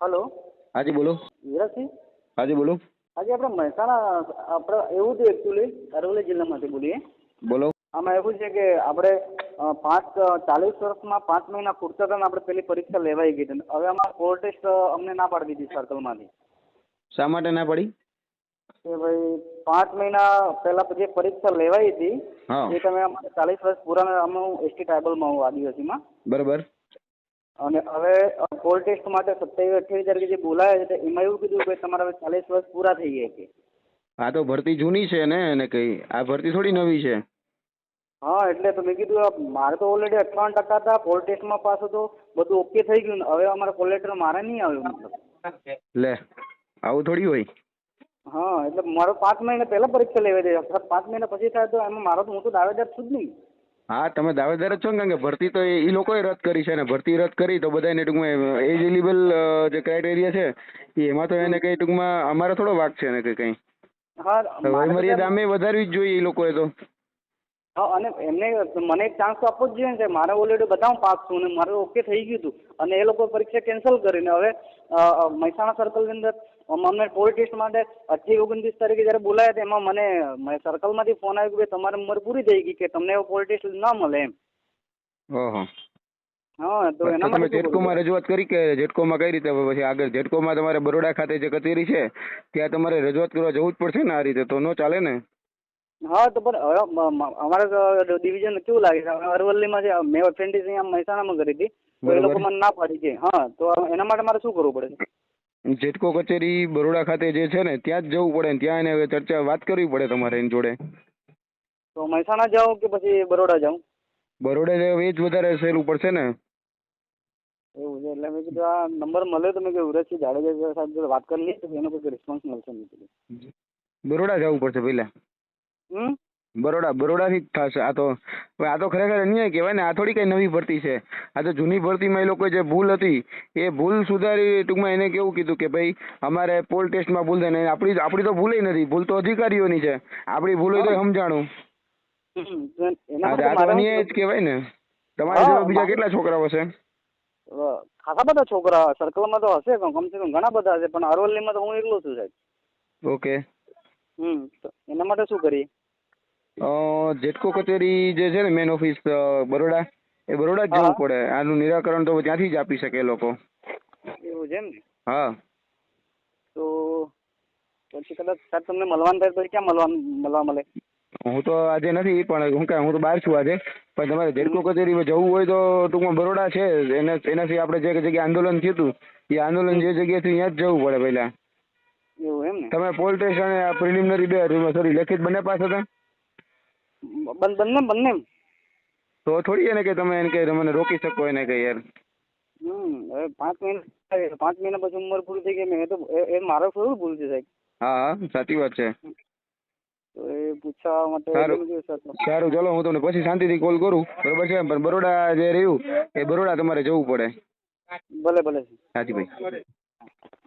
Hello. હાજી બોલો. વિરાજસિંહ, હાજી બોલો. આજે આપણે મહેસાણા આપણે એવું હતું એકચ્યુઅલી અરવલ્લી જિલ્લામાંથી બોલીએ. બોલો. આમાં એવું છે કે આપણે 40 વર્ષમાં 5 મહિના પૂરતા હતા ને આપણે પેલી પરીક્ષા લેવાઈ ગઈ હતી. હવે અમારા કોર્ટ ટેસ્ટ અમને ના પાડી દીધી સર્કલમાંથી. શા માટે ના પડી? કે ભાઈ 5 મહિના પહેલા જે પરીક્ષા લેવાઈ હતી હા એ તમે અમારે 40 વર્ષ પૂરા અમે એસટી ટ્રાઇબલમાં હું આદિવાસીમાં. બરાબર. અને હવે કોલ ટેસ્ટ માટે 27-28 તારીખે જે બોલાયા છે એમાં એવું કીધું કે તમારા હવે 40 વર્ષ પૂરા થઈ ગયા છે. આ તો ભરતી જૂની છે ને એને કઈ આ ભરતી થોડી નવી છે. હા એટલે તો મેં કીધું મારે તો ઓલરેડી 58% હતા, પોલ ટેસ્ટમાં પાસ હતો, બધું ઓકે થઈ ગયું ને હવે અમારે કોલ લેટર મારે નહીં આવ્યું મતલબ. લે આવું થોડી હોય. હા એટલે મારો 5 મહિના પહેલા પરીક્ષા લેવા દે 5 મહિના પછી થાય તો એમાં મારો તો હું તો દાવેદાર છું જ નહીં. હા તમે દાવેદાર જ છો ને, કારણ કે ભરતી તો એ લોકોએ રદ કરી છે ને ભરતી રદ કરી તો બધાને ટૂંકમાં એજ એલિબલ જે ક્રાઇટેરિયા છે એમાં તો એને કંઈ ટૂંકમાં અમારે થોડો વાક છે ને કે કંઈ હા વયમર્યાદા અમે વધારવી જ જોઈએ એ લોકોએ તો. હા અને એમને મને એક ચાન્સ તો આપવો જ જોઈએ ને. મારે ઓલરેડી બધા પાસ છું ને મારે ઓકે થઈ ગયું હતું અને એ લોકો પરીક્ષા કેન્સલ કરીને હવે મહેસાણા સર્કલની અંદર અમને પોલ ટેસ્ટ માટે 28-29 તારીખે જ્યારે બોલાયા હતા એમાં મને સર્કલમાંથી ફોન આવ્યો કે તમારી ઉંમર પૂરી થઈ ગઈ કે તમને પોલ ટેસ્ટ ના મળે એમ. ઓહો. હા તો એના તમે માટે જેટકોમાં રજૂઆત કરી કે જેટકોમાં કઈ રીતે પછી આગળ જેટકોમાં તમારે બરોડા ખાતે જે કચેરી છે ત્યાં તમારે રજૂઆત કરવા જવું જ પડશે ને? આ રીતે તો ન ચાલે ને. હા તો પણ હવે અમારે ડિવિઝન કેવું લાગે છે અરવલ્લીમાં જે મેં એપ્રેન્ટિસ અહીંયા મહેસાણામાં કરી હતી તો એ લોકો મને ના પાડી છે. હા તો એના માટે મારે શું કરવું પડે છે? જેટકો કચેરી બરોડા ખાતે જે છે ને ત્યાં જ જવું પડે ને ત્યાં એને ચર્ચા વાત કરવી પડે તમારે એની જોડે. તો મહેસાણા જાઉં કે પછી બરોડા જાઉં? બરોડા જાવ એ જ વધારે સહેલું પડશે ને. એવું છે એટલે મેં કીધું આ નંબર મળ્યો તો મેં કીધું વિરાજસિંહ જાડેજા સાહેબ જોડે વાત કરી લઈએ તો એનો કોઈ રિસ્પોન્સ મળશે નહીં. બરોડા જવું પડશે પહેલાં. બરોડાથી જ થશે. આ તો ખરેખર અન્યાય કહેવાય ને. આ થોડી કઈ નવી ભરતી છે. આ તો જૂની ભરતીમાં એ લોકોએ જે ભૂલ હતી એ ભૂલ સુધારી ટૂંકમાં એને કેવું કીધું કે ભાઈ અમારે પોલ ટેસ્ટમાં ભૂલ થાય ને આપણી તો ભૂલે નથી. ભૂલ તો અધિકારીઓની છે. આપણી ભૂલ હોય તો સમજાણું. આ તો અન્યાય જ કહેવાય ને. તમારી જેવા બીજા કેટલા છોકરાઓ છે? ખાસા બધા છોકરા સર્કલમાં તો હશે કમસે કમ ઘણા બધા હશે પણ અરવલ્લીમાં તો હું એકલો છું સાહેબ. ઓકે. તો એના માટે શું કરીએ? જેટકો કચેરી જે છે ને મેન ઓફિસ બરોડા એ બરોડા જ જવું પડે. આનું નિરાકરણ તો ત્યાંથી જ આપી શકે એ લોકો. એવું છે એમ ને? હા. તો પછી કદાચ સાહેબ તમને મળવાનું થાય તો ક્યાં મળવા મળે? હું તો આજે નથી પણ હું તો બહાર છું આજે. પણ તમારે જેટકો કચેરીમાં જવું હોય તો ટૂંકમાં બરોડા છે એનાથી આપણે જે જગ્યાએ આંદોલન થયું હતું એ આંદોલન જે જગ્યાએથી ત્યાં જ જવું પડે પહેલાં. એવું એમ ને? તમે પોલ ટેસ્ટ અને પ્રિલિમિનરી લેખિત બંને પાસ હતા? બંને. તો થોડી એને કે તમે એને કે મને રોકી શકો એને કે યાર. હવે 5 મહિના પછી ઉંમર પૂરી થઈ ગઈ મેં તો એ મારો થોડું ભૂલ છે સાહેબ. હા સાચી વાત છે. તો એ પૂછવા માટે સારું ચલો હું તમને પછી શાંતિથી કોલ કરું બરોબર છે. પણ બરોડા જે રહ્યું એ બરોડા તમારે જવું પડે. ભલે. હાજી ભાઈ.